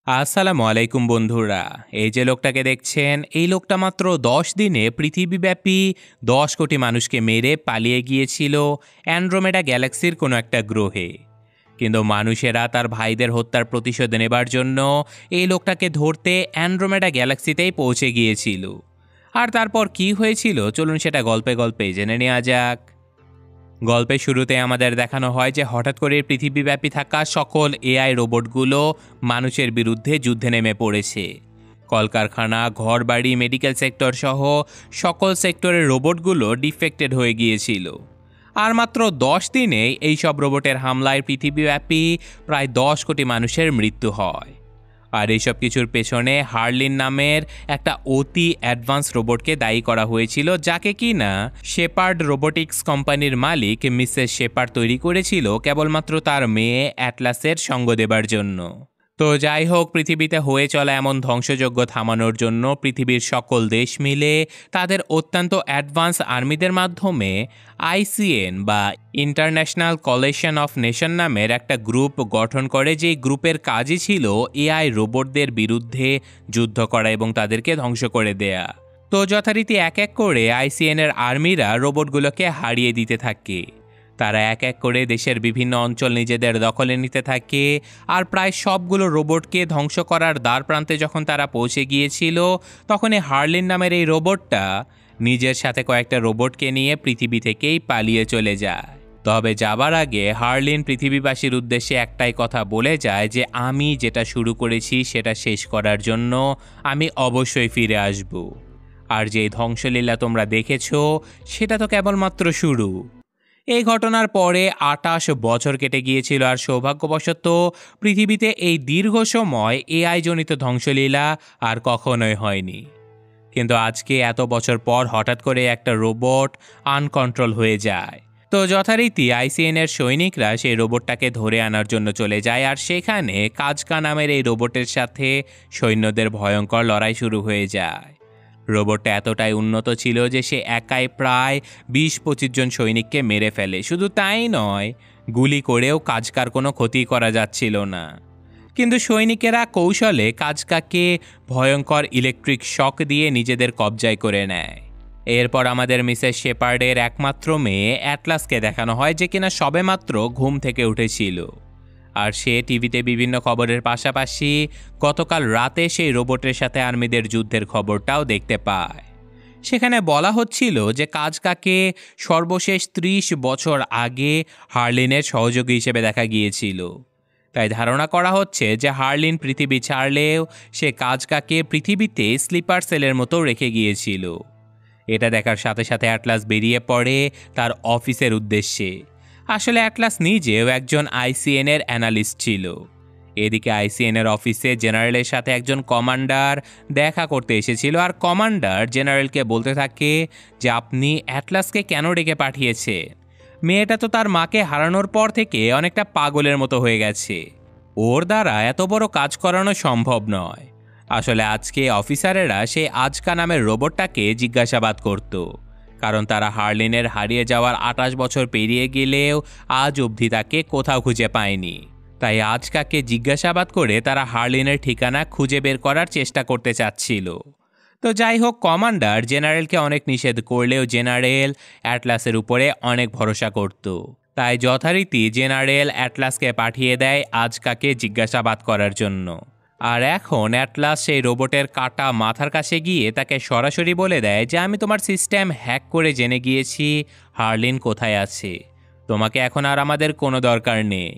আসসালামু আলাইকুম বন্ধুরা। এই যে লোকটাকে দেখছেন, এই লোকটা মাত্র ১০ দিনে পৃথিবীব্যাপী ১০ কোটি মানুষকে মেরে পালিয়ে গিয়েছিল অ্যানড্রোমেডা গ্যালাক্সির কোনো একটা গ্রহে। কিন্তু মানুষেরা তার ভাইদের হত্যার প্রতিশোধ নেবার জন্য এই লোকটাকে ধরতে অ্যানড্রোমেডা গ্যালাক্সিতেই পৌঁছে গিয়েছিল। আর তারপর কি হয়েছিল চলুন সেটা গল্পে গল্পে জেনে নেওয়া যাক। গল্পের শুরুতে আমাদের দেখানো হয় যে হঠাৎ করে পৃথিবীব্যাপী থাকা সকল এআই রোবটগুলো মানুষের বিরুদ্ধে যুদ্ধে নেমে পড়েছে। কলকারখানা, ঘরবাড়ি, মেডিকেল সেক্টর সহ সকল সেক্টরের রোবটগুলো ডিফেক্টেড হয়ে গিয়েছিল। আর মাত্র ১০ দিনেই এইসব রোবটের হামলায় পৃথিবীব্যাপী প্রায় ১০ কোটি মানুষের মৃত্যু হয়। আর এইসব কিছুর পেছনে হার্লিন নামের একটা অতি অ্যাডভান্স রোবটকে দায়ী করা হয়েছিল, যাকে কিনা শেপার্ড রোবোটিক্স কোম্পানির মালিক মিসেস শেপার্ড তৈরি করেছিল কেবলমাত্র তার মেয়ে অ্যাটলাসের সঙ্গ দেবার জন্য। তো যাই হোক, পৃথিবীতে হয়ে চলা এমন ধ্বংসযজ্ঞ থামানোর জন্য পৃথিবীর সকল দেশ মিলে তাদের অত্যন্ত অ্যাডভান্স আর্মিদের মাধ্যমে আইসিএন বা ইন্টারন্যাশনাল কোয়ালিশন অফ নেশন নামের একটা গ্রুপ গঠন করে, যে গ্রুপের কাজই ছিল এআই রোবটদের বিরুদ্ধে যুদ্ধ করা এবং তাদেরকে ধ্বংস করে দেয়া। তো যথারীতি এক এক করে আইসিএনের আর্মিরা রোবটগুলোকে হারিয়ে দিতে থাকে। তারা এক এক করে দেশের বিভিন্ন অঞ্চল নিজেদের দখলে নিতে থাকে। আর প্রায় সবগুলো রোবটকে ধ্বংস করার দ্বার প্রান্তে যখন তারা পৌঁছে গিয়েছিল, তখনই হার্লিন নামের এই রোবটটা নিজের সাথে কয়েকটা রোবটকে নিয়ে পৃথিবী থেকেই পালিয়ে চলে যায়। তবে যাবার আগে হার্লিন পৃথিবীবাসীর উদ্দেশ্যে একটাই কথা বলে যায় যে আমি যেটা শুরু করেছি সেটা শেষ করার জন্য আমি অবশ্যই ফিরে আসব। আর যে ধ্বংসলীলা তোমরা দেখেছো সেটা তো কেবলমাত্র শুরু। এই ঘটনার পরে ২৮ বছর কেটে গিয়েছিল, আর সৌভাগ্যবশত পৃথিবীতে এই দীর্ঘ সময় এআই জনিত ধ্বংসলীলা আর কখনোই হয়নি। কিন্তু আজকে এত বছর পর হঠাৎ করে একটা রোবট আনকন্ট্রোল হয়ে যায়। তো যথারীতি আইসিএনের সৈনিকরা সেই রোবটটাকে ধরে আনার জন্য চলে যায়, আর সেখানে কাজকা নামের এই রোবটের সাথে সৈন্যদের ভয়ঙ্কর লড়াই শুরু হয়ে যায়। রোবটটা এতটাই উন্নত ছিল যে সে একাই প্রায় ২০-২৫ জন সৈনিককে মেরে ফেলে। শুধু তাই নয়, গুলি করেও কাজকার কোনো ক্ষতি করা যাচ্ছিল না। কিন্তু সৈনিকেরা কৌশলে কাজকাকে ভয়ঙ্কর ইলেকট্রিক শক দিয়ে নিজেদের কবজায় করে নেয়। এরপর আমাদের মিসেস শেপার্ডের একমাত্র মেয়ে অ্যাটলাসকে দেখানো হয়, যে কিনা সবেমাত্র ঘুম থেকে উঠেছিল। আর সে টিভিতে বিভিন্ন খবরের পাশাপাশি গতকাল রাতে সেই রোবটের সাথে আর্মিদের যুদ্ধের খবরটাও দেখতে পায়। সেখানে বলা হচ্ছিল যে কাজকাকে সর্বশেষ ৩০ বছর আগে হার্লিনের সহযোগী হিসেবে দেখা গিয়েছিল। তাই ধারণা করা হচ্ছে যে হার্লিন পৃথিবী ছাড়লেও সে কাজকাকে পৃথিবীতে স্লিপার সেলের মতো রেখে গিয়েছিল। এটা দেখার সাথে সাথে অ্যাটলাস বেরিয়ে পড়ে তার অফিসের উদ্দেশ্যে। আসলে অ্যাটলাস নিজেও একজন আইসিএনের অ্যানালিস্ট ছিল। এদিকে আইসিএনের অফিসে জেনারেলের সাথে একজন কমান্ডার দেখা করতে এসেছিল, আর কমান্ডার জেনারেলকে বলতে থাকে যে আপনি অ্যাটলাসকে কেন ডেকে পাঠিয়েছে? মেয়েটা তো তার মাকে হারানোর পর থেকে অনেকটা পাগলের মতো হয়ে গেছে। ওর দ্বারা এত বড় কাজ করানো সম্ভব নয়। আসলে আজকে অফিসারেরা সেই আজকা নামের রোবটটাকে জিজ্ঞাসাবাদ করত, কারণ তারা হার্লিনের হারিয়ে যাওয়ার ২৮ বছর পেরিয়ে গেলেও আজ অবধি তাকে কোথাও খুঁজে পায়নি। তাই আজকাকে জিজ্ঞাসাবাদ করে তারা হার্লিনের ঠিকানা খুঁজে বের করার চেষ্টা করতে চাচ্ছিল। তো যাই হোক, কমান্ডার জেনারেলকে অনেক নিষেধ করলেও জেনারেল অ্যাটলাসের উপরে অনেক ভরসা করত। তাই যথারীতি জেনারেল অ্যাটলাসকে পাঠিয়ে দেয় আজকাকে জিজ্ঞাসাবাদ করার জন্য। আর এখন অ্যাটলাস সেই রোবটের কাটা মাথার কাছে গিয়ে তাকে সরাসরি বলে দেয় যে আমি তোমার সিস্টেম হ্যাক করে জেনে গিয়েছি হার্লিন কোথায় আছে। তোমাকে এখন আর আমাদের কোনো দরকার নেই।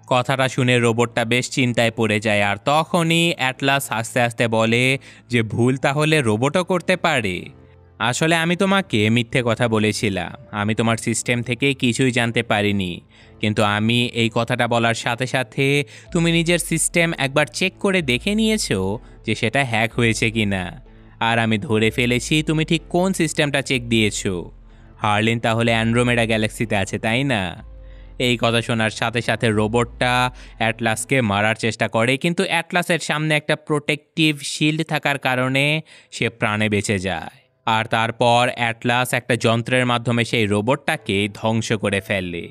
কথাটা শুনে রোবটটা বেশ চিন্তায় পড়ে যায়, আর তখনই অ্যাটলাস আস্তে আস্তে বলে যে ভুল তাহলে রোবটও করতে পারে। আসলে আমি তোমাকে মিথ্যে কথা বলেছিলাম, আমি তোমার সিস্টেম থেকে কিছুই জানতে পারিনি। কিন্তু আমি এই কথাটা বলার সাথে সাথে তুমি নিজের সিস্টেম একবার চেক করে দেখে নিয়েছো যে সেটা হ্যাক হয়েছে কিনা। আর আমি ধরে ফেলেছি তুমি ঠিক কোন সিস্টেমটা চেক দিয়েছো। হার্লিন তাহলে অ্যান্ড্রোমেডা গ্যালাক্সিতে আছে, তাই না? এই কথা শোনার সাথে সাথে রোবটটা অ্যাটলাসকে মারার চেষ্টা করে, কিন্তু অ্যাটলাসের সামনে একটা প্রোটেক্টিভ শিল্ড থাকার কারণে সে প্রাণে বেঁচে যায়। আর তারপর অ্যাটলাস একটা যন্ত্রের মাধ্যমে সেই রোবটটাকে ধ্বংস করে ফেলে।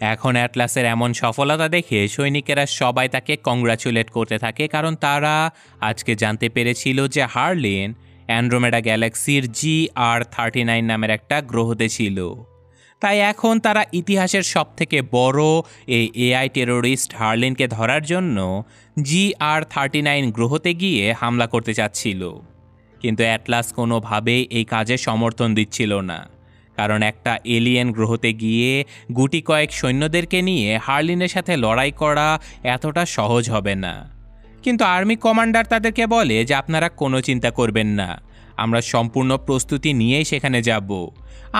এখন অ্যাটলাসের এমন সফলতা দেখে সৈনিকেরা সবাই তাকে কংগ্রাচুলেট করতে থাকে, কারণ তারা আজকে জানতে পেরেছিল যে হার্লিন অ্যান্ড্রোমেডা গ্যালাক্সির GR39 নামের একটা গ্রহতে ছিল। তাই এখন তারা ইতিহাসের সবথেকে বড় এই AI টেরোরিস্ট হার্লিনকে ধরার জন্য GR39 গ্রহতে গিয়ে হামলা করতে চাচ্ছিল। কিন্তু অ্যাটলাস কোনোভাবেই এই কাজে সমর্থন দিচ্ছিল না, কারণ একটা এলিয়েন গ্রহতে গিয়ে গুটি কয়েক সৈন্যদেরকে নিয়ে হার্লিনের সাথে লড়াই করা এতটা সহজ হবে না। কিন্তু আর্মি কমান্ডার তাদেরকে বলে যে আপনারা কোনো চিন্তা করবেন না, আমরা সম্পূর্ণ প্রস্তুতি নিয়েই সেখানে যাব,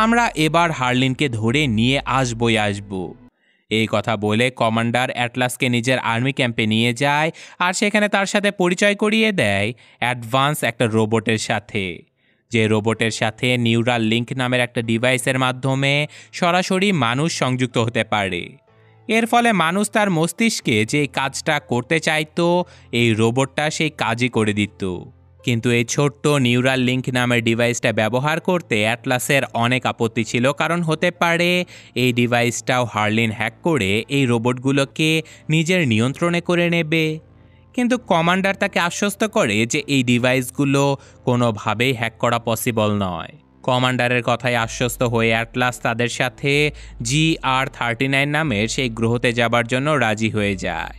আমরা এবার হার্লিনকে ধরে নিয়ে আসবই আসব। এই কথা বলে কমান্ডার অ্যাটলাসকে নিজের আর্মি ক্যাম্পে নিয়ে যায়, আর সেখানে তার সাথে পরিচয় করিয়ে দেয় অ্যাডভান্স একটা রোবটের সাথে, যে রোবটের সাথে নিউরাল লিঙ্ক নামের একটা ডিভাইসের মাধ্যমে সরাসরি মানুষ সংযুক্ত হতে পারে। এর ফলে মানুষ তার মস্তিষ্কে যে কাজটা করতে চাইতো, এই রোবটটা সেই কাজই করে দিত। কিন্তু এই ছোট্ট নিউরাল লিঙ্ক নামের ডিভাইসটা ব্যবহার করতে অ্যাটলাসের অনেক আপত্তি ছিল, কারণ হতে পারে এই ডিভাইসটাও হার্লিন হ্যাক করে এই রোবটগুলোকে নিজের নিয়ন্ত্রণে করে নেবে। কিন্তু কমান্ডার তাকে আশ্বস্ত করে যে এই ডিভাইসগুলো কোনোভাবেই হ্যাক করা পসিবল নয়। কমান্ডারের কথায় আশ্বস্ত হয়ে অ্যাটলাস তাদের সাথে GR39 নামের সেই গ্রহতে যাবার জন্য রাজি হয়ে যায়।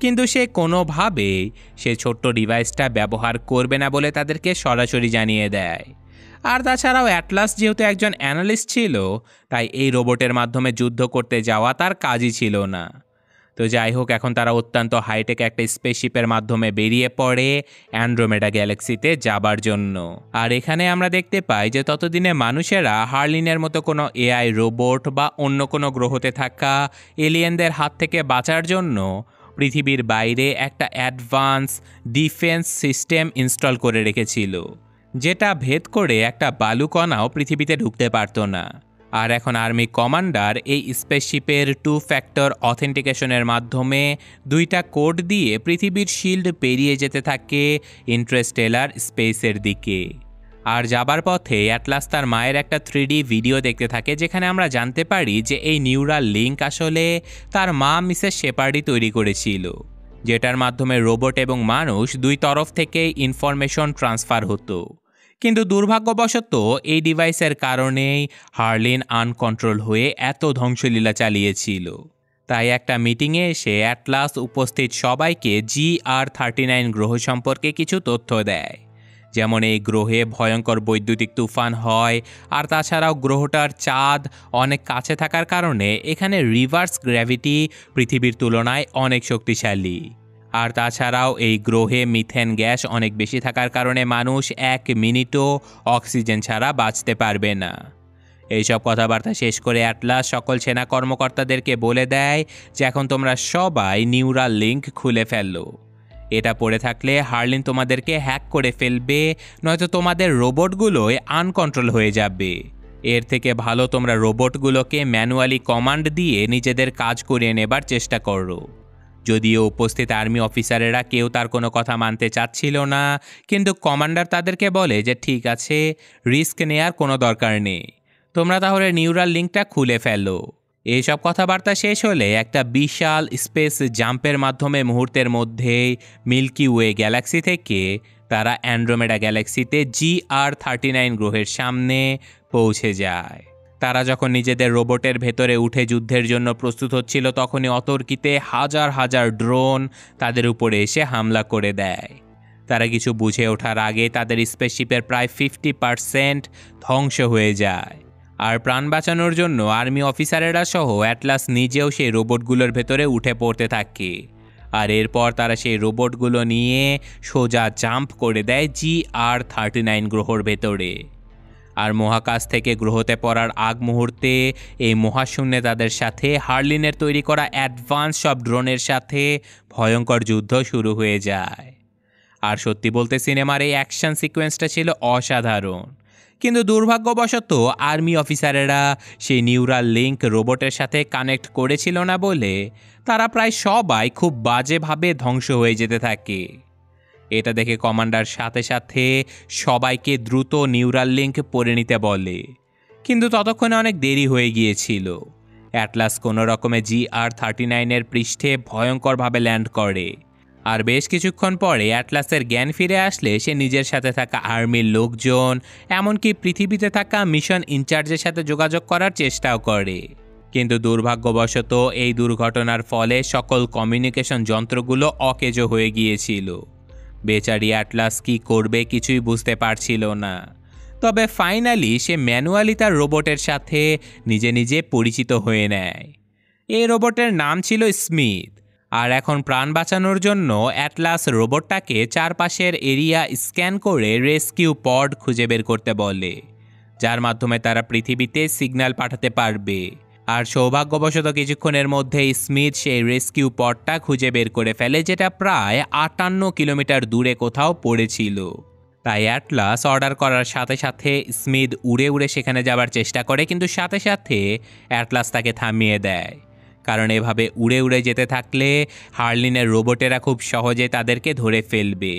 কিন্তু সে কোনোভাবেই সে ছোট্ট ডিভাইসটা ব্যবহার করবে না বলে তাদেরকে সরাসরি জানিয়ে দেয়। আর তাছাড়াও অ্যাটলাস যেহেতু একজন অ্যানালিস্ট ছিল, তাই এই রোবটের মাধ্যমে যুদ্ধ করতে যাওয়া তার কাজই ছিল না। তো যাই হোক, এখন তারা অত্যন্ত হাইটেক একটা স্পেসশিপের মাধ্যমে বেরিয়ে পড়ে অ্যান্ড্রোমেডা গ্যালাক্সিতে যাবার জন্য। আর এখানে আমরা দেখতে পাই যে ততদিনে মানুষেরা হার্লিনের মতো কোনো AI রোবট বা অন্য কোনো গ্রহতে থাকা এলিয়েনদের হাত থেকে বাঁচার জন্য পৃথিবীর বাইরে একটা অ্যাডভান্স ডিফেন্স সিস্টেম ইনস্টল করে রেখেছিল, যেটা ভেদ করে একটা বালুকণাও পৃথিবীতে ঢুকতে পারত না। আর এখন আর্মি কমান্ডার এই স্পেসশিপের 2 ফ্যাক্টর অথেন্টিকেশনের মাধ্যমে 2টা কোড দিয়ে পৃথিবীর শিল্ড পেরিয়ে যেতে থাকে ইন্টারস্টেলার স্পেসের দিকে। আর যাবার পথে অ্যাটলাস তার মায়ের একটা 3D ভিডিও দেখতে থাকে, যেখানে আমরা জানতে পারি যে এই নিউরাল লিঙ্ক আসলে তার মা মিসেস শেপার্ডই তৈরি করেছিল, যেটার মাধ্যমে রোবট এবং মানুষ দুই তরফ থেকে ইনফরমেশন ট্রান্সফার হতো। কিন্তু দুর্ভাগ্যবশত এই ডিভাইসের কারণেই হার্লিন আনকন্ট্রোল হয়ে এত ধ্বংসলীলা চালিয়েছিল। তাই একটা মিটিংয়ে এসে অ্যাটলাস উপস্থিত সবাইকে GR39 গ্রহ সম্পর্কে কিছু তথ্য দেয়, যেমন এই গ্রহে ভয়ঙ্কর বৈদ্যুতিক তুফান হয়, আর তাছাড়াও গ্রহটার চাঁদ অনেক কাছে থাকার কারণে এখানে রিভার্স গ্র্যাভিটি পৃথিবীর তুলনায় অনেক শক্তিশালী। আর তাছাড়াও এই গ্রহে মিথেন গ্যাস অনেক বেশি থাকার কারণে মানুষ 1 মিনিটও অক্সিজেন ছাড়া বাঁচতে পারবে না। এইসব কথাবার্তা শেষ করে অ্যাটলাস সকল সেনা কর্মকর্তাদেরকে বলে দেয় যে এখন তোমরা সবাই নিউরাল লিঙ্ক খুলে ফেললো। এটা পড়ে থাকলে হার্লিন তোমাদেরকে হ্যাক করে ফেলবে, নয়তো তোমাদের রোবটগুলোই আনকন্ট্রোল হয়ে যাবে। এর থেকে ভালো তোমরা রোবটগুলোকে ম্যানুয়ালি কমান্ড দিয়ে নিজেদের কাজ করিয়ে নেবার চেষ্টা করো। যদিও উপস্থিত আর্মি অফিসারেরা কেউ তার কোনো কথা মানতে চাচ্ছিল না, কিন্তু কমান্ডার তাদেরকে বলে যে ঠিক আছে, রিস্ক নেওয়ার কোনো দরকার নেই, তোমরা তাহলে নিউরাল লিঙ্কটা খুলে ফেলো। এইসব কথাবার্তা শেষ হলে একটা বিশাল স্পেস জাম্পের মাধ্যমে মুহূর্তের মধ্যেই মিল্কি ওয়ে গ্যালাক্সি থেকে তারা অ্যান্ড্রোমেডা গ্যালাক্সিতে GR39 গ্রহের সামনে পৌঁছে যায়। তারা যখন নিজেদের রোবটের ভেতরে উঠে যুদ্ধের জন্য প্রস্তুত হচ্ছিল, তখনই অতর্কিতে হাজার হাজার ড্রোন তাদের উপরে এসে হামলা করে দেয়। তারা কিছু বুঝে ওঠার আগে তাদের স্পেসশিপের প্রায় 50% ধ্বংস হয়ে যায়। আর প্রাণ বাঁচানোর জন্য আর্মি অফিসারেরা সহ অ্যাটলাস নিজেও সেই রোবটগুলোর ভেতরে উঠে পড়তে থাকে। আর এরপর তারা সেই রোবটগুলো নিয়ে সোজা জাম্প করে দেয় GR39 গ্রহর ভেতরে। আর মহাকাশ থেকে গ্রহতে পড়ার আগ মুহূর্তে এই মহাশূন্যে তাদের সাথে হার্লিনের তৈরি করা অ্যাডভান্স সব ড্রোনের সাথে ভয়ঙ্কর যুদ্ধ শুরু হয়ে যায়। আর সত্যি বলতে সিনেমার এই অ্যাকশন সিকোয়েন্সটা ছিল অসাধারণ, কিন্তু দুর্ভাগ্যবশত আর্মি অফিসারেরা সেই নিউরাল লিঙ্ক রোবটের সাথে কানেক্ট করেছিল না বলে তারা প্রায় সবাই খুব বাজেভাবে ধ্বংস হয়ে যেতে থাকে। এটা দেখে কমান্ডার সাথে সাথে সবাইকে দ্রুত নিউরাল লিঙ্ক পরে নিতে বলে, কিন্তু ততক্ষণে অনেক দেরি হয়ে গিয়েছিল। অ্যাটলাস কোনো রকমে GR-39 পৃষ্ঠে ভয়ঙ্করভাবে ল্যান্ড করে। আর বেশ কিছুক্ষণ পরে অ্যাটলাসের জ্ঞান ফিরে আসলে সে নিজের সাথে থাকা আর্মির লোকজন, এমনকি পৃথিবীতে থাকা মিশন ইনচার্জের সাথে যোগাযোগ করার চেষ্টাও করে। কিন্তু দুর্ভাগ্যবশত এই দুর্ঘটনার ফলে সকল কমিউনিকেশন যন্ত্রগুলো অকেজো হয়ে গিয়েছিল। বেচারি অ্যাটলাস কি করবে কিছুই বুঝতে পারছিল না। তবে ফাইনালি সে ম্যানুয়ালি তার রোবটের সাথে নিজে নিজে পরিচিত হয়ে নেয়। এই রোবটের নাম ছিল স্মিথ। আর এখন প্রাণ বাঁচানোর জন্য অ্যাটলাস রোবটটাকে চারপাশের এরিয়া স্ক্যান করে রেস্কিউ পড খুঁজে বের করতে বলে, যার মাধ্যমে তারা পৃথিবীতে সিগন্যাল পাঠাতে পারবে। আর সৌভাগ্যবশত কিছুক্ষণের মধ্যে স্মিথ সেই রেস্কিউ পডটা খুঁজে বের করে ফেলে, যেটা প্রায় 58 কিলোমিটার দূরে কোথাও পড়েছিল। তাই অ্যাটলাস অর্ডার করার সাথে সাথে স্মিথ উড়ে উড়ে সেখানে যাবার চেষ্টা করে, কিন্তু সাথে সাথে অ্যাটলাস তাকে থামিয়ে দেয়। কারণ এভাবে উড়ে উড়ে যেতে থাকলে হার্লিনের রোবটেরা খুব সহজে তাদেরকে ধরে ফেলবে।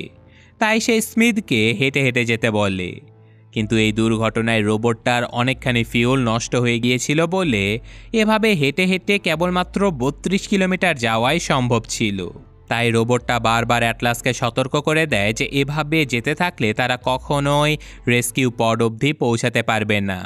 তাই সে স্মিথকে হেঁটে হেঁটে যেতে বলে। কিন্তু এই দুর্ঘটনায় রোবটটার অনেকখানি ফিউল নষ্ট হয়ে গিয়েছিল বলে এভাবে হেঁটে হেঁটে কেবলমাত্র 32 কিলোমিটার যাওয়াই সম্ভব ছিল। তাই রোবটটা বারবার অ্যাটলাসকে সতর্ক করে দেয় যে এভাবে যেতে থাকলে তারা কখনোই রেস্কিউ পড অবধি পৌঁছাতে পারবে না।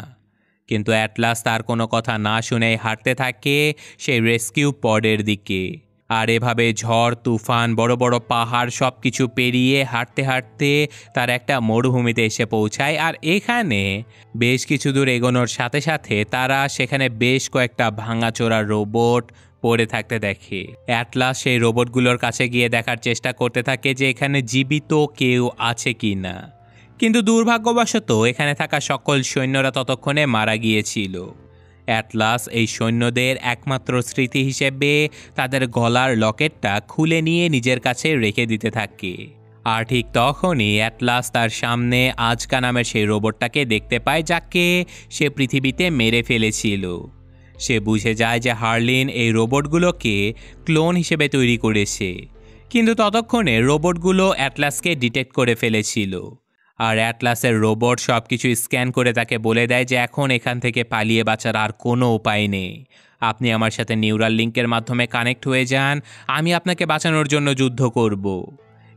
কিন্তু অ্যাটলাস তার কোনো কথা না শুনেই হাঁটতে থাকে সেই রেস্কিউ পডের দিকে। আর এভাবে ঝড় তুফান বড় বড় পাহাড় সব কিছু পেরিয়ে হাঁটতে হাঁটতে তার একটা মরুভূমিতে এসে পৌঁছায়। আর এখানে বেশ কিছু দূর এগোনোর সাথে সাথে তারা সেখানে বেশ কয়েকটা ভাঙাচোরা রোবট পড়ে থাকতে দেখে। অ্যাটলাস সেই রোবটগুলোর কাছে গিয়ে দেখার চেষ্টা করতে থাকে যে এখানে জীবিত কেউ আছে কি না। কিন্তু দুর্ভাগ্যবশত এখানে থাকা সকল সৈন্যরা ততক্ষণে মারা গিয়েছিল। অ্যাটলাস এই সৈন্যদের একমাত্র স্মৃতি হিসেবে তাদের গলার লকেটটা খুলে নিয়ে নিজের কাছে রেখে দিতে থাকে। আর ঠিক তখনই অ্যাটলাস তার সামনে আজকা নামের সেই রোবটটাকে দেখতে পায়, যাকে সে পৃথিবীতে মেরে ফেলেছিল। সে বুঝে যায় যে হার্লিন এই রোবটগুলোকে ক্লোন হিসেবে তৈরি করেছে, কিন্তু ততক্ষণে রোবটগুলো অ্যাটলাসকে ডিটেক্ট করে ফেলেছিল। আর অ্যাটলাসের রোবট সব কিছু স্ক্যান করে তাকে বলে দেয় যে এখন এখান থেকে পালিয়ে বাঁচার আর কোনো উপায় নেই। আপনি আমার সাথে নিউরাল লিঙ্কের মাধ্যমে কানেক্ট হয়ে যান, আমি আপনাকে বাঁচানোর জন্য যুদ্ধ করব।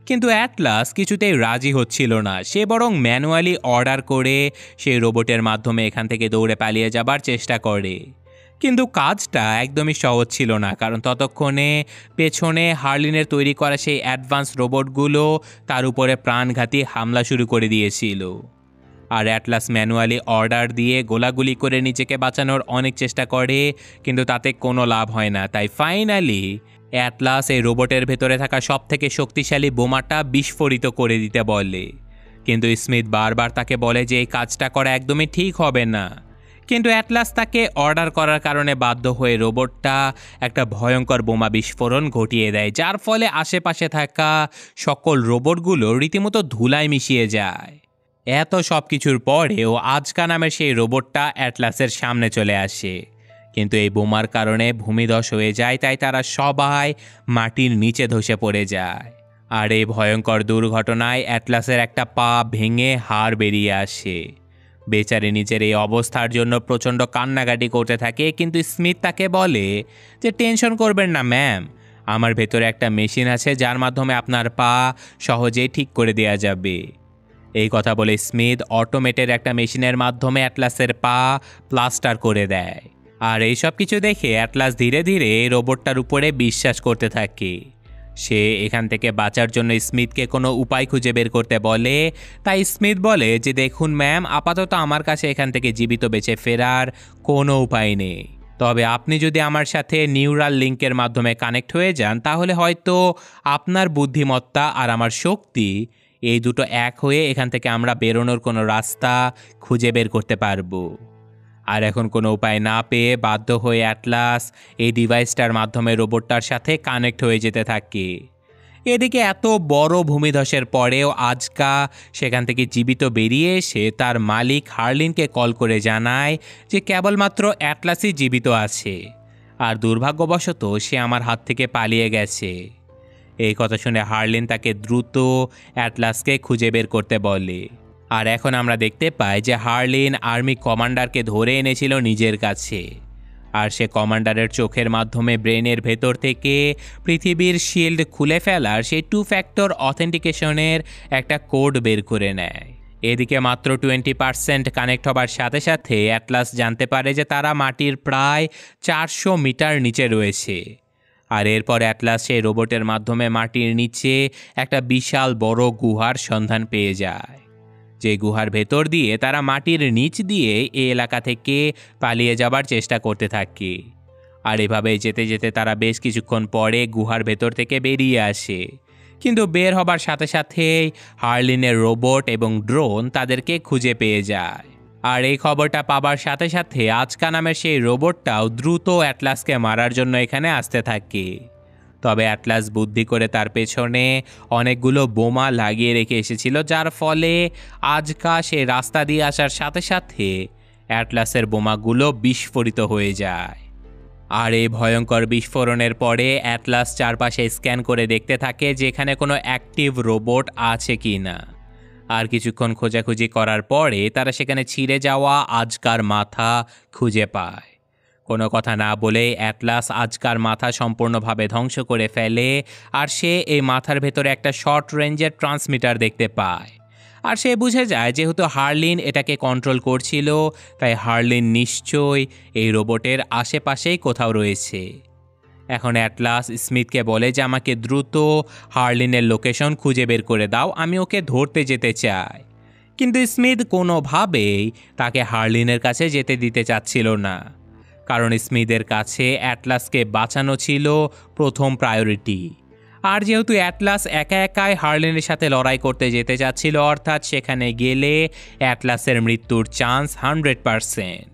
কিন্তু অ্যাটলাস কিছুতেই রাজি হচ্ছিল না। সে বরং ম্যানুয়ালি অর্ডার করে সেই রোবটের মাধ্যমে এখান থেকে দৌড়ে পালিয়ে যাবার চেষ্টা করে। কিন্তু কাজটা একদমই সহজ ছিল না, কারণ ততক্ষণে পেছনে হার্লিনের তৈরি করা সেই অ্যাডভান্স রোবটগুলো তার উপরে প্রাণঘাতী হামলা শুরু করে দিয়েছিল। আর অ্যাটলাস ম্যানুয়ালি অর্ডার দিয়ে গোলাগুলি করে নিজেকে বাঁচানোর অনেক চেষ্টা করে, কিন্তু তাতে কোনো লাভ হয় না। তাই ফাইনালি অ্যাটলাস এই রোবটের ভেতরে থাকা সবথেকে শক্তিশালী বোমাটা বিস্ফোরিত করে দিতে বলে। কিন্তু স্মিথ বারবার তাকে বলে যে এই কাজটা করা একদমই ঠিক হবে না। কিন্তু অ্যাটলাস তাকে অর্ডার করার কারণে বাধ্য হয়ে রোবটটা একটা ভয়ঙ্কর বোমা বিস্ফোরণ ঘটিয়ে দেয়, যার ফলে আশেপাশে থাকা সকল রোবটগুলো রীতিমতো ধুলায় মিশিয়ে যায়। এত সব কিছুর পরেও আজকা নামের সেই রোবটটা অ্যাটলাসের সামনে চলে আসে, কিন্তু এই বোমার কারণে ভূমিধস হয়ে যায়। তাই তারা সবাই মাটির নিচে ধসে পড়ে যায়। আর এই ভয়ঙ্কর দুর্ঘটনায় অ্যাটলাসের একটা পা ভেঙে হাড় বেরিয়ে আসে। বেচারি নিজের এই অবস্থার জন্য প্রচণ্ড কান্নাকাটি করতে থাকে, কিন্তু স্মিথ তাকে বলে যে টেনশন করবেন না ম্যাম, আমার ভেতরে একটা মেশিন আছে যার মাধ্যমে আপনার পা সহজেই ঠিক করে দেওয়া যাবে। এই কথা বলে স্মিথ অটোমেটেড একটা মেশিনের মাধ্যমে অ্যাটলাসের পা প্লাস্টার করে দেয়। আর এই সব কিছু দেখে অ্যাটলাস ধীরে ধীরে রোবটটার উপরে বিশ্বাস করতে থাকে। সে এখান থেকে বাঁচার জন্য স্মিথকে কোনো উপায় খুঁজে বের করতে বলে। তাই স্মিথ বলে যে দেখুন ম্যাম, আপাতত আমার কাছে এখান থেকে জীবিত বেঁচে ফেরার কোনো উপায় নেই, তবে আপনি যদি আমার সাথে নিউরাল লিঙ্কের মাধ্যমে কানেক্ট হয়ে যান তাহলে হয়তো আপনার বুদ্ধিমত্তা আর আমার শক্তি এই দুটো এক হয়ে এখান থেকে আমরা বেরোনোর কোনো রাস্তা খুঁজে বের করতে পারবো। আর এখন কোনো উপায় না পেয়ে বাধ্য হয়ে অ্যাটলাস এই ডিভাইসটার মাধ্যমে রোবটটার সাথে কানেক্ট হয়ে যেতে থাকে। এদিকে এত বড় ভূমিধসের পরেও আজকা সেখান থেকে জীবিত বেরিয়ে এসে তার মালিক হার্লিনকে কল করে জানায় যে কেবলমাত্র অ্যাটলাসই জীবিত আছে, আর দুর্ভাগ্যবশত সে আমার হাত থেকে পালিয়ে গেছে। এই কথা শুনে হার্লিন তাকে দ্রুত অ্যাটলাসকে খুঁজে বের করতে বলে। আর এখন আমরা দেখতে পাই যে হার্লিন আর্মি কমান্ডারকে ধরে এনেছিল নিজের কাছে। আর সে কমান্ডারের চোখের মাধ্যমে ব্রেনের ভেতর থেকে পৃথিবীর শিল্ড খুলে ফেলার সেই 2 ফ্যাক্টর অথেন্টিকেশনের একটা কোড বের করে নেয়। এদিকে মাত্র 20% কানেক্ট হবার সাথে সাথে অ্যাটলাস জানতে পারে যে তারা মাটির প্রায় 400 মিটার নিচে রয়েছে। আর এরপর অ্যাটলাস সেই রোবটের মাধ্যমে মাটির নিচে একটা বিশাল বড় গুহার সন্ধান পেয়ে যায়, যে গুহার ভেতর দিয়ে তারা মাটির নিচ দিয়ে এই এলাকা থেকে পালিয়ে যাবার চেষ্টা করতে থাকে। আর এভাবে যেতে যেতে তারা বেশ কিছুক্ষণ পরে গুহার ভেতর থেকে বেরিয়ে আসে, কিন্তু বের হবার সাথে সাথেই হার্লিনের রোবট এবং ড্রোন তাদেরকে খুঁজে পেয়ে যায়। আর এই খবরটা পাবার সাথে সাথে আজকা নামের সেই রোবটটাও দ্রুত অ্যাটলাসকে মারার জন্য এখানে আসতে থাকে। তবে অ্যাটলাস বুদ্ধি করে তার পেছনে অনেকগুলো বোমা লাগিয়ে রেখে এসেছিল, যার ফলে আজকা সে রাস্তা দিয়ে আসার সাথে সাথে অ্যাটলাসের বোমাগুলো বিস্ফোরিত হয়ে যায়। আর এই ভয়ঙ্কর বিস্ফোরণের পরে অ্যাটলাস চারপাশে স্ক্যান করে দেখতে থাকে যে এখানে কোনো অ্যাক্টিভ রোবট আছে কি না। আর কিছুক্ষণ খোঁজাখুঁজি করার পরে তারা সেখানে ছিঁড়ে যাওয়া আজকার মাথা খুঁজে পায়। কোনো কথা না বলে অ্যাটলাস আজকার মাথা সম্পূর্ণভাবে ধ্বংস করে ফেলে, আর সে এই মাথার ভেতরে একটা শর্ট রেঞ্জের ট্রান্সমিটার দেখতে পায়। আর সে বুঝে যায় যেহেতু হার্লিন এটাকে কন্ট্রোল করছিল, তাই হার্লিন নিশ্চয়ই এই রোবটের আশেপাশেই কোথাও রয়েছে। এখন অ্যাটলাস স্মিথকে বলে যে আমাকে দ্রুত হার্লিনের লোকেশন খুঁজে বের করে দাও, আমি ওকে ধরতে যেতে চাই। কিন্তু স্মিথ কোনোভাবেই তাকে হার্লিনের কাছে যেতে দিতে চাচ্ছিল না, কারণ স্মিথের কাছে অ্যাটলাসকে বাঁচানো ছিল প্রথম প্রায়োরিটি। আর যেহেতু অ্যাটলাস একা একাই হার্লিনের সাথে লড়াই করতে যেতে চাচ্ছিল, অর্থাৎ সেখানে গেলে অ্যাটলাসের মৃত্যুর চান্স 100%।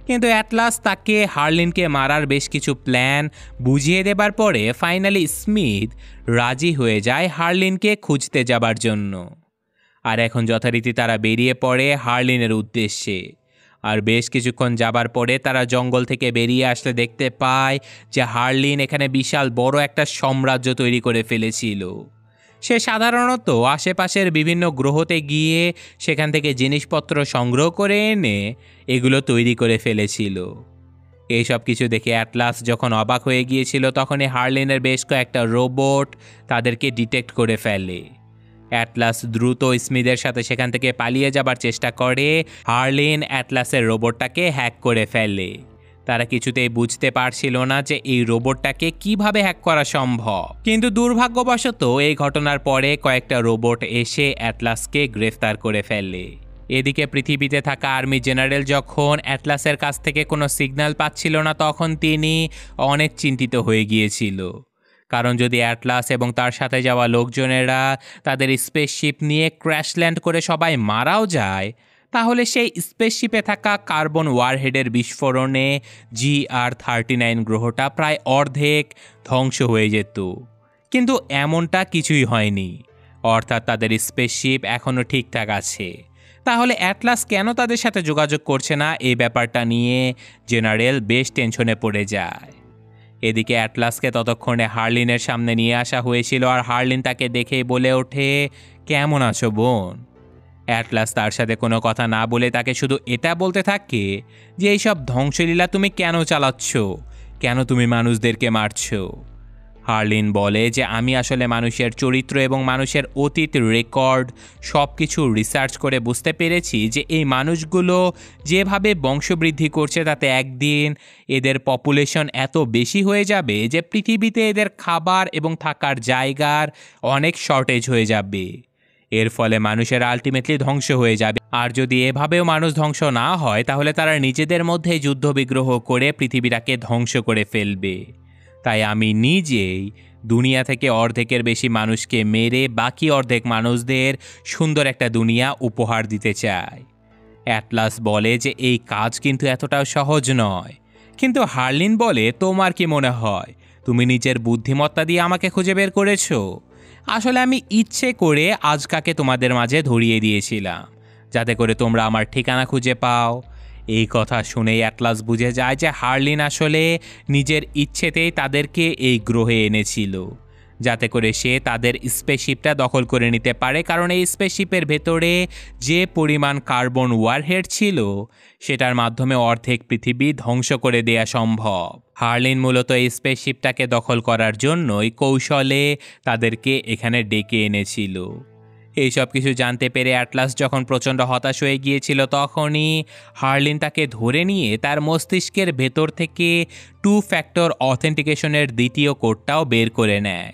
কিন্তু অ্যাটলাস তাকে হার্লিনকে মারার বেশ কিছু প্ল্যান বুঝিয়ে দেবার পরে ফাইনালি স্মিথ রাজি হয়ে যায় হার্লিনকে খুঁজতে যাবার জন্য। আর এখন যথারীতি তারা বেরিয়ে পড়ে হার্লিনের উদ্দেশ্যে। আর বেশ কিছুক্ষণ যাবার পরে তারা জঙ্গল থেকে বেরিয়ে আসলে দেখতে পায় যে হার্লিন এখানে বিশাল বড় একটা সাম্রাজ্য তৈরি করে ফেলেছিল। সে সাধারণত আশেপাশের বিভিন্ন গ্রহতে গিয়ে সেখান থেকে জিনিসপত্র সংগ্রহ করে এনে এগুলো তৈরি করে ফেলেছিল। এইসব কিছু দেখে অ্যাটলাস যখন অবাক হয়ে গিয়েছিল, তখনই হার্লিনের বেশ কয়েকটা রোবট তাদেরকে ডিটেক্ট করে ফেলে। অ্যাটলাস দ্রুত স্মিথের সাথে সেখান থেকে পালিয়ে যাবার চেষ্টা করে। হার্লিন অ্যাটলাসের রোবটটাকে হ্যাক করে ফেলে। তারা কিছুতেই বুঝতে পারছিল না যে এই রোবটটাকে কিভাবে হ্যাক করা সম্ভব, কিন্তু দুর্ভাগ্যবশত এই ঘটনার পরে কয়েকটা রোবট এসে অ্যাটলাসকে গ্রেফতার করে ফেলে। এদিকে পৃথিবীতে থাকা আর্মি জেনারেল যখন অ্যাটলাসের কাছ থেকে কোনো সিগন্যাল পাচ্ছিল না, তখন তিনি অনেক চিন্তিত হয়ে গিয়েছিল। কারণ যদি অ্যাটলাস এবং তার সাথে যাওয়া লোকজনেরা তাদের স্পেসশিপ নিয়ে ক্র্যাশল্যান্ড করে সবাই মারাও যায়, তাহলে সেই স্পেসশিপে থাকা কার্বন ওয়ারহেডের বিস্ফোরণে GR39 গ্রহটা প্রায় অর্ধেক ধ্বংস হয়ে যেত। কিন্তু এমনটা কিছুই হয়নি, অর্থাৎ তাদের স্পেসশিপ এখনও ঠিকঠাক আছে। তাহলে অ্যাটলাস কেন তাদের সাথে যোগাযোগ করছে না, এই ব্যাপারটা নিয়ে জেনারেল বেশ টেনশনে পড়ে যায়। এদিকে অ্যাটলাসকে ততক্ষণে হার্লিনের সামনে নিয়ে আসা হয়েছিল, আর হার্লিন তাকে দেখেই বলে ওঠে, কেমন আছো বোন? অ্যাটলাস তার সাথে কোনো কথা না বলে তাকে শুধু এটা বলতে থাকে যে এইসব ধ্বংসলীলা তুমি কেন চালাচ্ছ, কেন তুমি মানুষদেরকে মারছো। হার্লিন বলে যে আমি আসলে মানুষের চরিত্র এবং মানুষের অতীত রেকর্ড সব কিছু রিসার্চ করে বুঝতে পেরেছি যে এই মানুষগুলো যেভাবে বংশবৃদ্ধি করছে তাতে একদিন এদের পপুলেশন এত বেশি হয়ে যাবে যে পৃথিবীতে এদের খাবার এবং থাকার জায়গার অনেক শর্টেজ হয়ে যাবে। এর ফলে মানুষের আলটিমেটলি ধ্বংস হয়ে যাবে। আর যদি এভাবেও মানুষ ধ্বংস না হয়, তাহলে তারা নিজেদের মধ্যে যুদ্ধবিগ্রহ করে পৃথিবীটাকে ধ্বংস করে ফেলবে। তাই আমি নিজেই দুনিয়া থেকে অর্ধেকের বেশি মানুষকে মেরে বাকি অর্ধেক মানুষদের সুন্দর একটা দুনিয়া উপহার দিতে চাই। অ্যাটলাস বলে যে এই কাজ কিন্তু এতটাও সহজ নয়। কিন্তু হার্লিন বলে, তোমার কি মনে হয় তুমি নিজের বুদ্ধিমত্তা দিয়ে আমাকে খুঁজে বের করেছো? আসলে আমি ইচ্ছে করে আজকাকে তোমাদের মাঝে ধরিয়ে দিয়েছিলাম, যাতে করে তোমরা আমার ঠিকানা খুঁজে পাও। এই কথা শুনেই অ্যাটলাস বুঝে যায় যে হার্লিন আসলে নিজের ইচ্ছেতেই তাদেরকে এই গ্রহে এনেছিল, যাতে করে সে তাদের স্পেসশিপটা দখল করে নিতে পারে, কারণ এই স্পেসশিপের ভেতরে যে পরিমাণ কার্বন ওয়ারহেড ছিল সেটার মাধ্যমে অর্ধেক পৃথিবী ধ্বংস করে দেয়া সম্ভব। হার্লিন মূলত এই স্পেসশিপটাকে দখল করার জন্যই কৌশলে তাদেরকে এখানে ডেকে এনেছিল। এই সব কিছু জানতে পেরে অ্যাটলাস যখন প্রচণ্ড হতাশ হয়ে গিয়েছিল, তখনই হার্লিন তাকে ধরে নিয়ে তার মস্তিষ্কের ভেতর থেকে 2 ফ্যাক্টর অথেন্টিকেশনের দ্বিতীয় কোডটাও বের করে নেয়।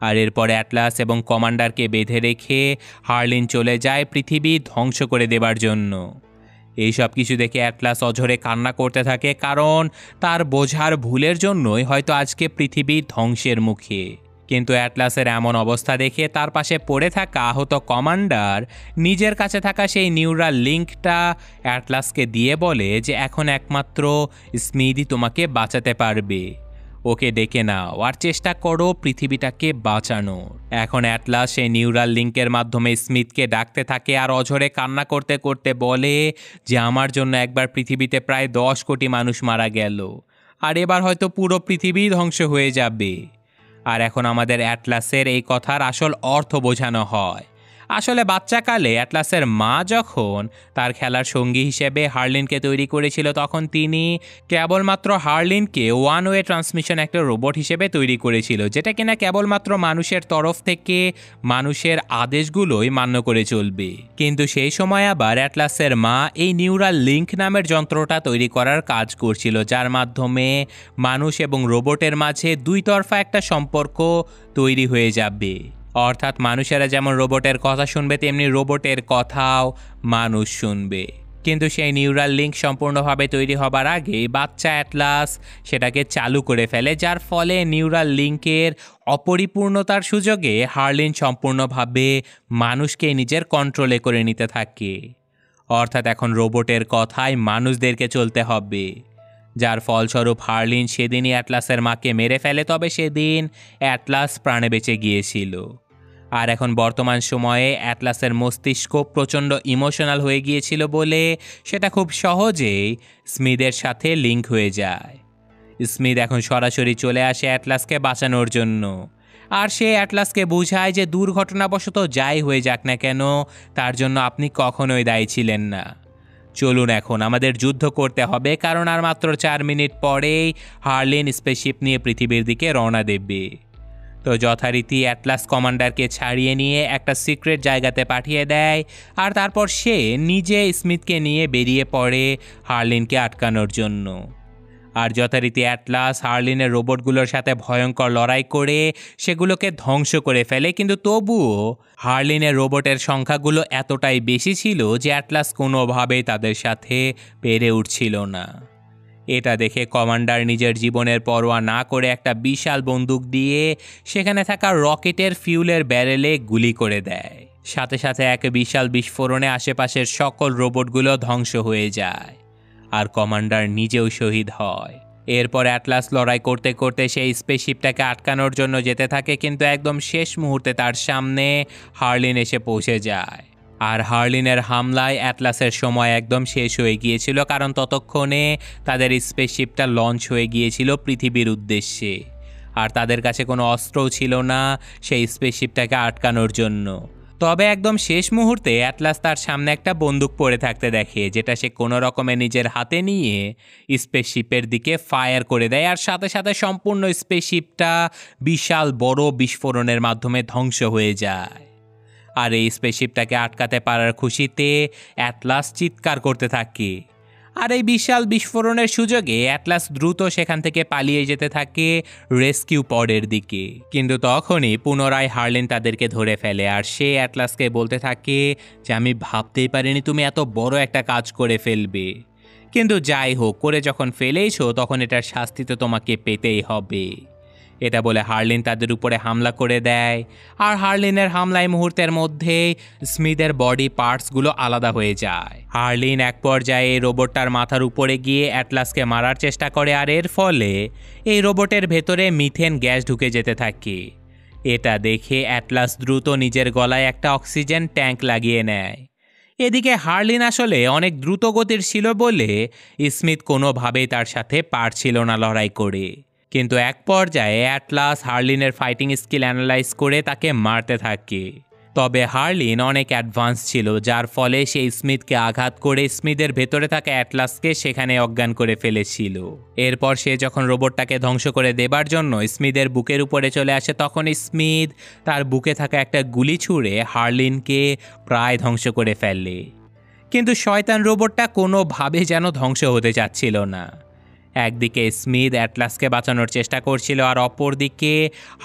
আর এরপরে অ্যাটলাস এবং কমান্ডারকে বেঁধে রেখে হার্লিন চলে যায় পৃথিবী ধ্বংস করে দেবার জন্য। এই সব কিছু দেখে অ্যাটলাস অঝরে কান্না করতে থাকে, কারণ তার বোঝার ভুলের জন্যই হয়তো আজকে পৃথিবী ধ্বংসের মুখে। কিন্তু অ্যাটলাসের এমন অবস্থা দেখে তার পাশে পড়ে থাকা আহত কমান্ডার নিজের কাছে থাকা সেই নিউরাল লিঙ্কটা অ্যাটলাসকে দিয়ে বলে যে এখন একমাত্র স্মিথই তোমাকে বাঁচাতে পারবে। ওকে ডেকে নাও আর চেষ্টা করো পৃথিবীটাকে বাঁচানোর। এখন অ্যাটলাস সেই নিউরাল লিঙ্কের মাধ্যমে স্মিথকে ডাকতে থাকে আর অঝরে কান্না করতে করতে বলে যে আমার জন্য একবার পৃথিবীতে প্রায় 10 কোটি মানুষ মারা গেল, আর এবার হয়তো পুরো পৃথিবী ধ্বংস হয়ে যাবে। আর এখন আমাদের অ্যাটলাসের এই কথার আসল অর্থ বোঝানো হয়। আসলে বাচ্চাকালে অ্যাটলাসের মা যখন তার খেলার সঙ্গী হিসেবে হার্লিনকে তৈরি করেছিল, তখন তিনি কেবলমাত্র হার্লিনকে ওয়ান ওয়ে ট্রান্সমিশন একটা রোবট হিসেবে তৈরি করেছিল, যেটা কিনা কেবলমাত্র মানুষের তরফ থেকে মানুষের আদেশগুলোই মান্য করে চলবে। কিন্তু সেই সময় আবার অ্যাটলাসের মা এই নিউরাল লিঙ্ক নামের যন্ত্রটা তৈরি করার কাজ করছিল, যার মাধ্যমে মানুষ এবং রোবটের মাঝে দুই তরফা একটা সম্পর্ক তৈরি হয়ে যাবে। অর্থাৎ মানুষেরা যেমন রোবটের কথা শুনবে, তেমনি রোবটের কথাও মানুষ শুনবে। কিন্তু সেই নিউরাল লিঙ্ক সম্পূর্ণভাবে তৈরি হবার আগেই বাচ্চা অ্যাটলাস সেটাকে চালু করে ফেলে, যার ফলে নিউরাল লিঙ্কের অপরিপূর্ণতার সুযোগে হার্লিন সম্পূর্ণভাবে মানুষকে নিজের কন্ট্রোলে করে নিতে থাকে। অর্থাৎ এখন রোবটের কথায় মানুষদেরকে চলতে হবে, যার ফলস্বরূপ হার্লিন সেদিনই অ্যাটলাসের মাকে মেরে ফেলে। তবে সেদিন অ্যাটলাস প্রাণে বেঁচে গিয়েছিল। আর এখন বর্তমান সময়ে অ্যাটলাসের মস্তিষ্ক প্রচণ্ড ইমোশনাল হয়ে গিয়েছিল বলে সেটা খুব সহজেই স্মিথের সাথে লিঙ্ক হয়ে যায়। স্মিথ এখন সরাসরি চলে আসে অ্যাটলাসকে বাঁচানোর জন্য, আর সে অ্যাটলাসকে বোঝায় যে দুর্ঘটনাবশত যাই হয়ে যাক না কেন, তার জন্য আপনি কখনোই দায়ী ছিলেন না। চলুন এখন আমাদের যুদ্ধ করতে হবে, কারণ আর মাত্র 4 মিনিট পরেই হার্লিন স্পেসশিপ নিয়ে পৃথিবীর দিকে রওনা দেবে। তো যথারীতি অ্যাটলাস কমান্ডারকে ছাড়িয়ে নিয়ে একটা সিক্রেট জায়গাতে পাঠিয়ে দেয়, আর তারপর সে নিজে স্মিথকে নিয়ে বেরিয়ে পড়ে হার্লিনকে আটকানোর জন্য। আর যথারীতি অ্যাটলাস হার্লিনের রোবটগুলোর সাথে ভয়ঙ্কর লড়াই করে সেগুলোকে ধ্বংস করে ফেলে, কিন্তু তবুও হার্লিনের রোবটের সংখ্যাগুলো এতটাই বেশি ছিল যে অ্যাটলাস কোনোভাবেই তাদের সাথে পেরে উঠছিল না। এটা দেখে কমান্ডার নিজের জীবনের পরোয়া না করে একটা বিশাল বন্দুক দিয়ে সেখানে থাকা রকেটের ফিউলের ব্যারেলে গুলি করে দেয়। সাথে সাথে এক বিশাল বিস্ফোরণে আশেপাশের সকল রোবটগুলো ধ্বংস হয়ে যায়, আর কমান্ডার নিজেও শহীদ হয়। এরপর অ্যাটলাস লড়াই করতে করতে সেই স্পেসশিপটাকে আটকানোর জন্য যেতে থাকে, কিন্তু একদম শেষ মুহূর্তে তার সামনে হার্লিন এসে পৌঁছে যায়। আর হার্লিনের হামলায় অ্যাটলাসের সময় একদম শেষ হয়ে গিয়েছিল, কারণ ততক্ষণে তাদের স্পেসশিপটা লঞ্চ হয়ে গিয়েছিল পৃথিবীর উদ্দেশ্যে, আর তাদের কাছে কোনো অস্ত্রও ছিল না সেই স্পেসশিপটাকে আটকানোর জন্য। তবে একদম শেষ মুহূর্তে অ্যাটলাস তার সামনে একটা বন্দুক পড়ে থাকতে দেখে, যেটা সে কোনো রকমে নিজের হাতে নিয়ে স্পেসশিপের দিকে ফায়ার করে দেয়, আর সাথে সাথে সম্পূর্ণ স্পেসশিপটা বিশাল বড় বিস্ফোরণের মাধ্যমে ধ্বংস হয়ে যায়। আর এই স্পেসশিপটাকে আটকাতে পারার খুশিতে অ্যাটলাস চিৎকার করতে থাকে। আর এই বিশাল বিস্ফোরণের সুযোগে অ্যাটলাস দ্রুত সেখান থেকে পালিয়ে যেতে থাকে রেস্কিউ পডের দিকে। কিন্তু তখনই পুনরায় হার্লিন তাদেরকে ধরে ফেলে, আর সে অ্যাটলাসকে বলতে থাকে যে আমি ভাবতেই পারিনি তুমি এত বড় একটা কাজ করে ফেলবে, কিন্তু যাই হোক, করে যখন ফেলেইছো তখন এটার শাস্তি তো তোমাকে পেতেই হবে। এটা বলে হার্লিন তাদের উপরে হামলা করে দেয়, আর হার্লিনের হামলায় মুহূর্তের মধ্যেই স্মিথের বডি পার্টসগুলো আলাদা হয়ে যায়। হার্লিন এক পর্যায়ে রোবটটার মাথার উপরে গিয়ে অ্যাটলাসকে মারার চেষ্টা করে, আর এর ফলে এই রোবটের ভেতরে মিথেন গ্যাস ঢুকে যেতে থাকে। এটা দেখে অ্যাটলাস দ্রুত নিজের গলায় একটা অক্সিজেন ট্যাঙ্ক লাগিয়ে নেয়। এদিকে হার্লিন আসলে অনেক দ্রুত গতির ছিল বলে স্মিথ কোনোভাবেই তার সাথে পারছিল না লড়াই করে। কিন্তু এক পর্যায়ে অ্যাটলাস হার্লিনের ফাইটিং স্কিল অ্যানালাইজ করে তাকে মারতে থাকে। তবে হার্লিন অনেক অ্যাডভান্স ছিল, যার ফলে সে স্মিথকে আঘাত করে স্মিথের ভেতরে থাকা অ্যাটলাসকে সেখানে অজ্ঞান করে ফেলেছিল। এরপর সে যখন রোবটটাকে ধ্বংস করে দেবার জন্য স্মিথের বুকের উপরে চলে আসে, তখন স্মিথ তার বুকে থাকা একটা গুলি ছুঁড়ে হার্লিনকে প্রায় ধ্বংস করে ফেলে। কিন্তু শয়তান রোবটটা কোনোভাবে যেন ধ্বংস হতে চাচ্ছিল না। একদিকে স্মিথ অ্যাটলাসকে বাঁচানোর চেষ্টা করছিল, আর অপরদিকে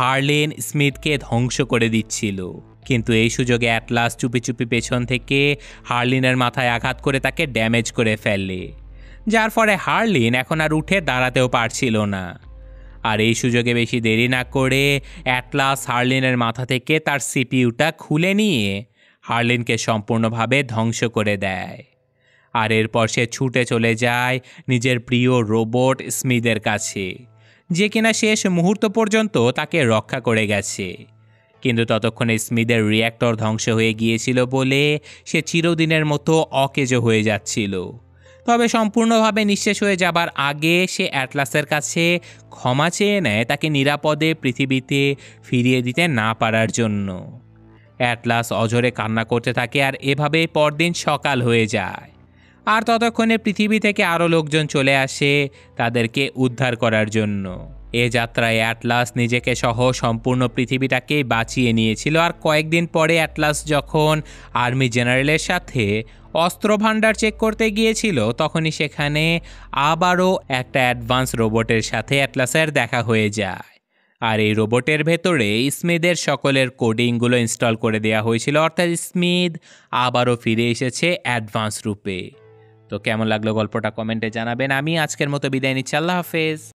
হার্লিন স্মিথকে ধ্বংস করে দিচ্ছিল। কিন্তু এই সুযোগে অ্যাটলাস চুপি চুপি পেছন থেকে হার্লিনের মাথায় আঘাত করে তাকে ড্যামেজ করে ফেলে, যার ফলে হার্লিন এখন আর উঠে দাঁড়াতেও পারছিল না। আর এই সুযোগে বেশি দেরি না করে অ্যাটলাস হার্লিনের মাথা থেকে তার সিপিইউটা খুলে নিয়ে হার্লিনকে সম্পূর্ণভাবে ধ্বংস করে দেয়। আর এরপর সে ছুটে চলে যায় নিজের প্রিয় রোবট স্মিথের কাছে, যে কিনা শেষ মুহূর্ত পর্যন্ত তাকে রক্ষা করে গেছে। কিন্তু ততক্ষণে স্মিথের রিঅ্যাক্টর ধ্বংস হয়ে গিয়েছিল বলে সে চিরদিনের মতো অকেজো হয়ে যাচ্ছিল। তবে সম্পূর্ণভাবে নিঃশেষ হয়ে যাবার আগে সে অ্যাটলাসের কাছে ক্ষমা চেয়ে নেয় তাকে নিরাপদে পৃথিবীতে ফিরিয়ে দিতে না পারার জন্য। অ্যাটলাস অঝরে কান্না করতে থাকে, আর এভাবেই পরদিন সকাল হয়ে যায়। আর ততক্ষণে পৃথিবী থেকে আরও লোকজন চলে আসে তাদেরকে উদ্ধার করার জন্য। এ যাত্রায় অ্যাটলাস নিজেকে সহ সম্পূর্ণ পৃথিবীটাকেই বাঁচিয়ে নিয়েছিল। আর কয়েকদিন পরে অ্যাটলাস যখন আর্মি জেনারেলের সাথে অস্ত্র ভাণ্ডার চেক করতে গিয়েছিল, তখনই সেখানে আবারও একটা অ্যাডভান্স রোবটের সাথে অ্যাটলাসের দেখা হয়ে যায়। আর এই রোবটের ভেতরে স্মিথের সকলের কোডিংগুলো ইনস্টল করে দেওয়া হয়েছিল, অর্থাৎ স্মিথ আবারও ফিরে এসেছে অ্যাডভান্স রূপে। তো কেমন লাগলো গল্পটা কমেন্টে জানাবেন। আমি আজকের মতো বিদায় নিচ্ছি। আল্লাহ হাফেজ।